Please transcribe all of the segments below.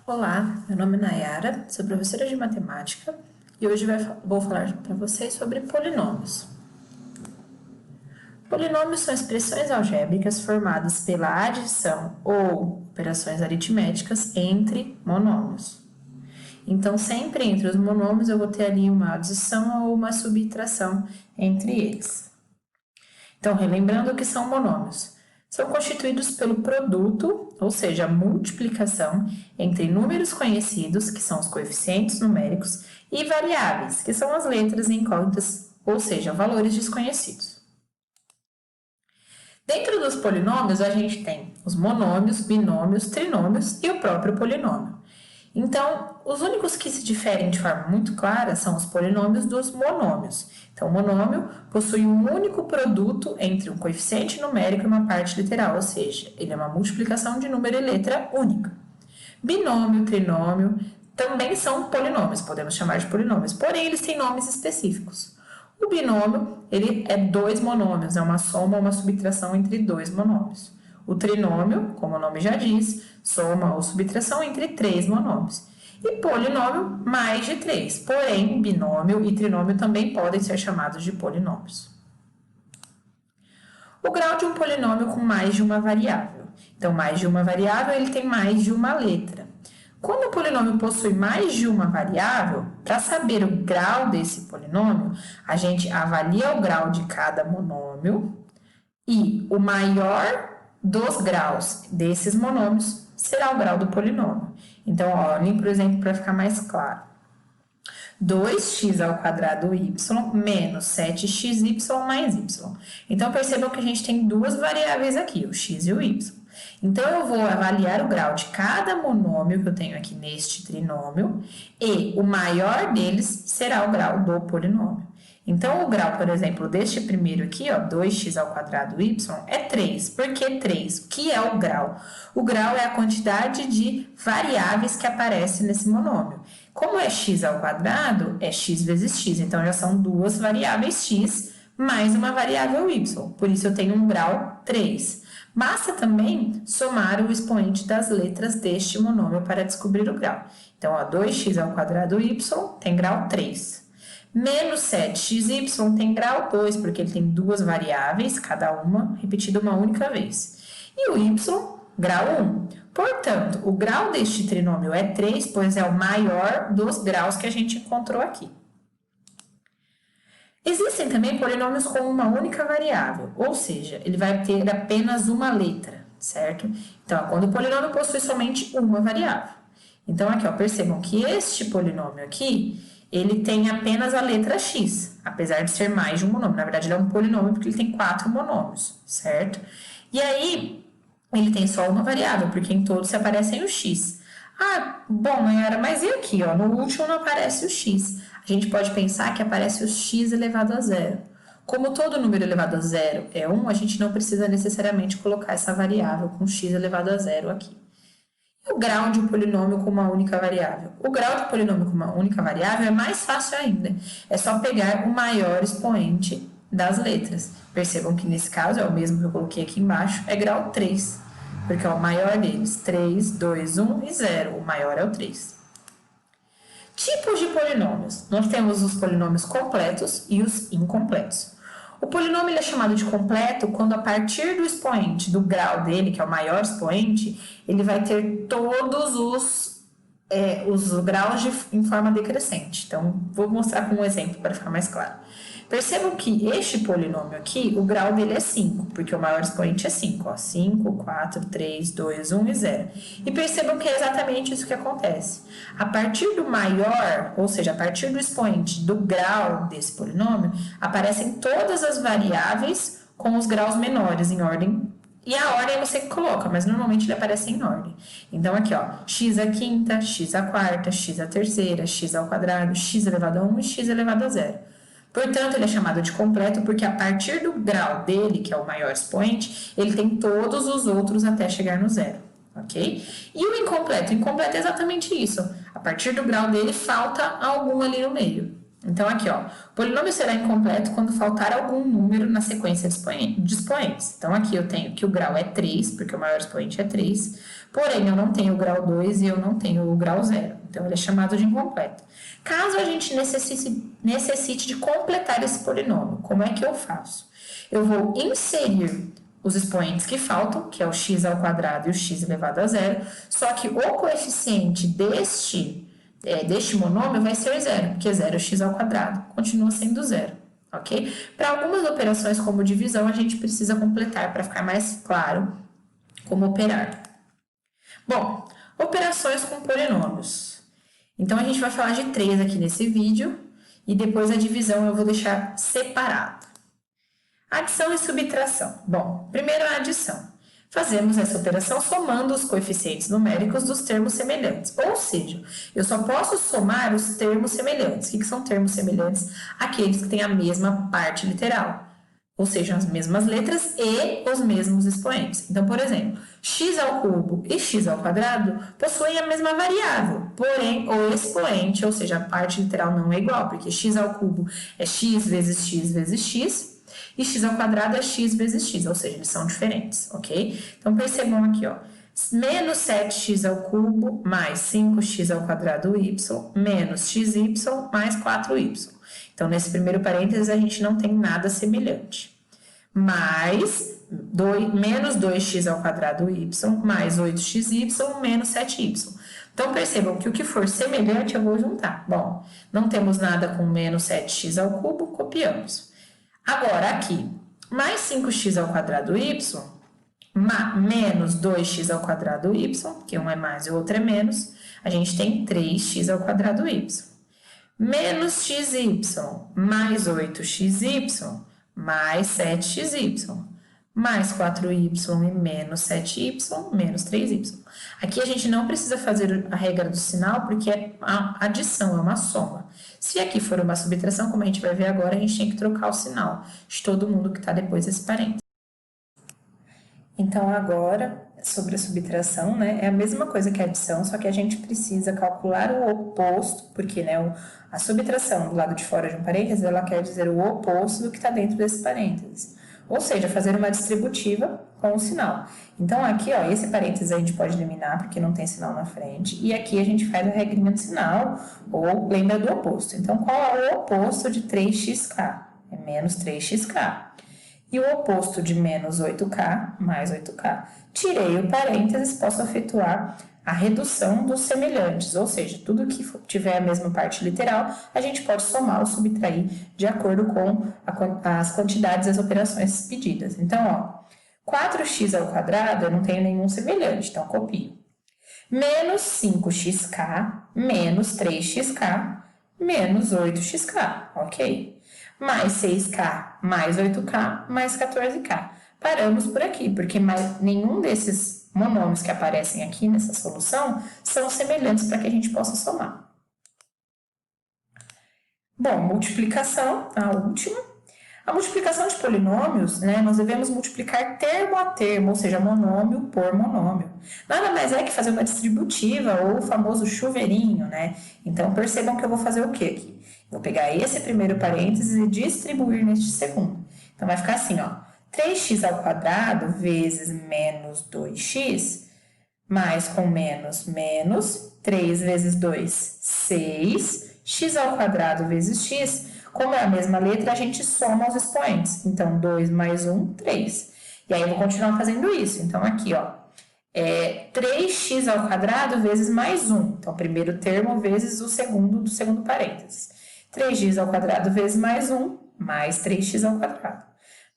Olá, meu nome é Nayara, sou professora de matemática e hoje vou falar para vocês sobre polinômios. Polinômios são expressões algébricas formadas pela adição ou operações aritméticas entre monômios. Então, sempre entre os monômios eu vou ter ali uma adição ou uma subtração entre eles. Então, relembrando o que são monômios. São constituídos pelo produto, ou seja, a multiplicação entre números conhecidos, que são os coeficientes numéricos, e variáveis, que são as letras incógnitas, ou seja, valores desconhecidos. Dentro dos polinômios, a gente tem os monômios, binômios, trinômios e o próprio polinômio. Então, os únicos que se diferem de forma muito clara são os polinômios dos monômios. Então, o monômio possui um único produto entre um coeficiente numérico e uma parte literal, ou seja, ele é uma multiplicação de número e letra única. Binômio, trinômio também são polinômios, podemos chamar de polinômios, porém eles têm nomes específicos. O binômio, ele é dois monômios, é uma soma ou uma subtração entre dois monômios. O trinômio, como o nome já diz, soma ou subtração entre três monômios. E polinômio, mais de três. Porém, binômio e trinômio também podem ser chamados de polinômios. O grau de um polinômio com mais de uma variável. Então, mais de uma variável, ele tem mais de uma letra. Quando o polinômio possui mais de uma variável, para saber o grau desse polinômio, a gente avalia o grau de cada monômio e o maior dos graus desses monômios será o grau do polinômio. Então, olhem, por exemplo, para ficar mais claro. 2x ao quadrado y menos 7xy mais y. Então, percebam que a gente tem duas variáveis aqui, o x e o y. Então, eu vou avaliar o grau de cada monômio que eu tenho aqui neste trinômio e o maior deles será o grau do polinômio. Então, o grau, por exemplo, deste primeiro aqui, 2x ao quadrado y, é 3. Por que 3? O que é o grau? O grau é a quantidade de variáveis que aparece nesse monômio. Como é x ao quadrado, é x vezes x. Então, já são duas variáveis x mais uma variável y. Por isso, eu tenho um grau 3. Basta também somar o expoente das letras deste monômio para descobrir o grau. Então, 2x ao quadrado y tem grau 3. Menos 7xy tem grau 2, porque ele tem duas variáveis, cada uma repetida uma única vez. E o y, grau 1. Portanto, o grau deste trinômio é 3, pois é o maior dos graus que a gente encontrou aqui. Existem também polinômios com uma única variável, ou seja, ele vai ter apenas uma letra, certo? Então, quando o polinômio possui somente uma variável. Então, aqui, percebam que este polinômio aqui, ele tem apenas a letra x, apesar de ser mais de um monômio. Na verdade, ele é um polinômio porque ele tem 4 monômios, certo? E aí, ele tem só uma variável, porque em todos se aparecem o x. Bom, Nayara, mas e aqui, no último não aparece o x. A gente pode pensar que aparece o x elevado a zero. Como todo número elevado a zero é 1, a gente não precisa necessariamente colocar essa variável com x elevado a zero aqui. O grau de um polinômio com uma única variável. O grau de polinômio com uma única variável é mais fácil ainda. É só pegar o maior expoente das letras. Percebam que nesse caso é o mesmo que eu coloquei aqui embaixo, é grau 3. Porque é o maior deles. 3, 2, 1 e 0. O maior é o 3. Tipos de polinômios. Nós temos os polinômios completos e os incompletos. O polinômio ele é chamado de completo quando a partir do expoente, do grau dele, que é o maior expoente, ele vai ter todos os graus em forma decrescente. Então, vou mostrar com um exemplo para ficar mais claro. Percebam que este polinômio aqui, o grau dele é 5, porque o maior expoente é 5. 5, 4, 3, 2, 1 e 0. E percebam que é exatamente isso que acontece. A partir do maior, ou seja, a partir do expoente do grau desse polinômio, aparecem todas as variáveis com os graus menores em ordem. E a ordem você que coloca, mas normalmente ele aparece em ordem. Então, aqui, x à quinta, x à quarta, x à terceira, x ao quadrado, x elevado a 1 e x elevado a 0. Portanto, ele é chamado de completo porque a partir do grau dele, que é o maior expoente, ele tem todos os outros até chegar no zero, ok? E o incompleto? O incompleto é exatamente isso. A partir do grau dele, falta algum ali no meio. Então, aqui, o polinômio será incompleto quando faltar algum número na sequência de expoentes. Então, aqui eu tenho que o grau é 3, porque o maior expoente é 3. Porém, eu não tenho o grau 2 e eu não tenho o grau 0. Então, ele é chamado de incompleto. Caso a gente necessite de completar esse polinômio, como é que eu faço? Eu vou inserir os expoentes que faltam, que é o x ao quadrado e o x elevado a zero, só que o coeficiente deste monômio vai ser zero, porque zero é x ao quadrado, continua sendo zero, ok? Para algumas operações como divisão, a gente precisa completar para ficar mais claro como operar. Bom, operações com polinômios. Então, a gente vai falar de 3 aqui nesse vídeo, e depois a divisão eu vou deixar separado. Adição e subtração. Bom, primeiro a adição. Fazemos essa operação somando os coeficientes numéricos dos termos semelhantes. Ou seja, eu só posso somar os termos semelhantes. O que são termos semelhantes? Aqueles que têm a mesma parte literal. Ou seja, as mesmas letras e os mesmos expoentes. Então, por exemplo, x ao cubo e x ao quadrado possuem a mesma variável, porém o expoente, ou seja, a parte literal não é igual, porque x ao cubo é x vezes x vezes x, e x ao quadrado é x vezes x, ou seja, eles são diferentes, ok? Então, percebam aqui, ó, menos 7x ao cubo mais 5x ao quadrado y menos xy mais 4y. Então, nesse primeiro parênteses, a gente não tem nada semelhante. Mais menos 2x ao quadrado y mais 8xy menos 7y. Então, percebam que o que for semelhante eu vou juntar. Bom, não temos nada com menos 7x ao cubo, copiamos. Agora, aqui, mais 5x ao quadrado y, menos 2x ao quadrado y, que um é mais e o outro é menos, a gente tem 3x ao quadrado y. Menos xy, mais 8xy, mais 7xy, mais 4y e menos 7y, menos 3y. Aqui a gente não precisa fazer a regra do sinal, porque é a adição, é uma soma. Se aqui for uma subtração, como a gente vai ver agora, a gente tem que trocar o sinal de todo mundo que está depois desse parênteses. Então, agora, sobre a subtração, né, é a mesma coisa que a adição, só que a gente precisa calcular o oposto, porque, né, a subtração do lado de fora de um parênteses, ela quer dizer o oposto do que está dentro desse parênteses. Ou seja, fazer uma distributiva com o sinal. Então, aqui, ó, esse parênteses a gente pode eliminar, porque não tem sinal na frente, e aqui a gente faz a regrinha do sinal, ou lembra do oposto. Então, qual é o oposto de 3xk? É menos 3xk. E o oposto de menos 8k, mais 8k. Tirei o parênteses, posso efetuar a redução dos semelhantes, ou seja, tudo que tiver a mesma parte literal, a gente pode somar ou subtrair de acordo com as quantidades das operações pedidas. Então, ó, 4x ao quadrado, eu não tenho nenhum semelhante, então copio. Menos 5xk, menos 3xk, menos 8xk, ok? Mais 6k, mais 8k, mais 14k. Paramos por aqui, porque nenhum desses monômios que aparecem aqui nessa solução são semelhantes para que a gente possa somar. Bom, multiplicação, a última. A multiplicação de polinômios, né, nós devemos multiplicar termo a termo, ou seja, monômio por monômio. Nada mais é que fazer uma distributiva ou o famoso chuveirinho, né? Então, percebam que eu vou fazer o quê aqui? Vou pegar esse primeiro parênteses e distribuir neste segundo. Então, vai ficar assim, ó. 3x ao quadrado vezes menos 2x, mais com menos, menos, 3 vezes 2, 6, x ao quadrado vezes x, como é a mesma letra, a gente soma os expoentes. Então, 2 mais 1, 3. E aí, eu vou continuar fazendo isso. Então, aqui, ó, 3x ao quadrado vezes mais 1. Então, primeiro termo vezes o segundo do segundo parênteses. 3x ao quadrado vezes mais 1, mais 3x ao quadrado.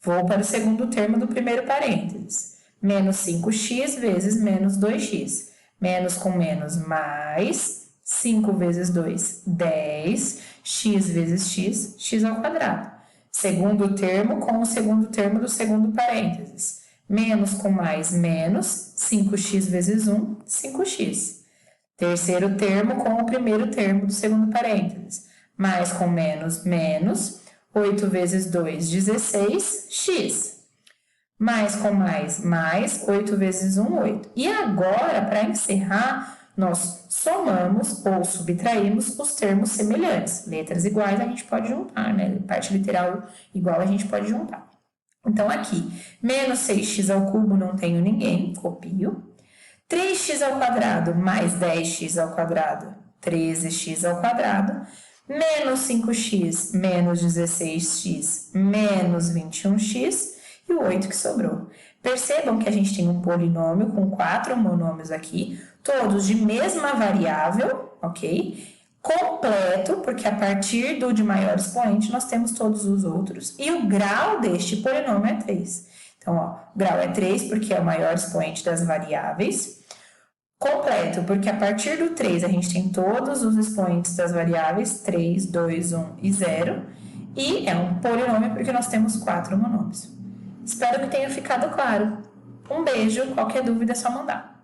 Vou para o segundo termo do primeiro parênteses. Menos 5x vezes menos 2x. Menos com menos, mais 5 vezes 2, 10. X vezes x, x ao quadrado. Segundo termo com o segundo termo do segundo parênteses. Menos com mais, menos. 5x vezes 1, 5x. Terceiro termo com o primeiro termo do segundo parênteses. Mais com menos, menos. 8 vezes 2, 16, x. Mais com mais, 8 vezes 1, 8. E agora, para encerrar, nós somamos ou subtraímos os termos semelhantes. Letras iguais a gente pode juntar, né? Parte literal igual a gente pode juntar. Então, aqui, menos 6x ao cubo não tenho ninguém, copio. 3x ao quadrado mais 10x ao quadrado, 13x ao quadrado, menos 5x menos 16x menos 21x e o 8 que sobrou. Percebam que a gente tem um polinômio com 4 monômios aqui, todos de mesma variável, ok? Completo, porque a partir do de maior expoente nós temos todos os outros. E o grau deste polinômio é 3. Então, ó, o grau é 3 porque é o maior expoente das variáveis. Completo, porque a partir do 3 a gente tem todos os expoentes das variáveis, 3, 2, 1 e 0. E é um polinômio porque nós temos 4 monômios. Espero que tenha ficado claro. Um beijo, qualquer dúvida é só mandar.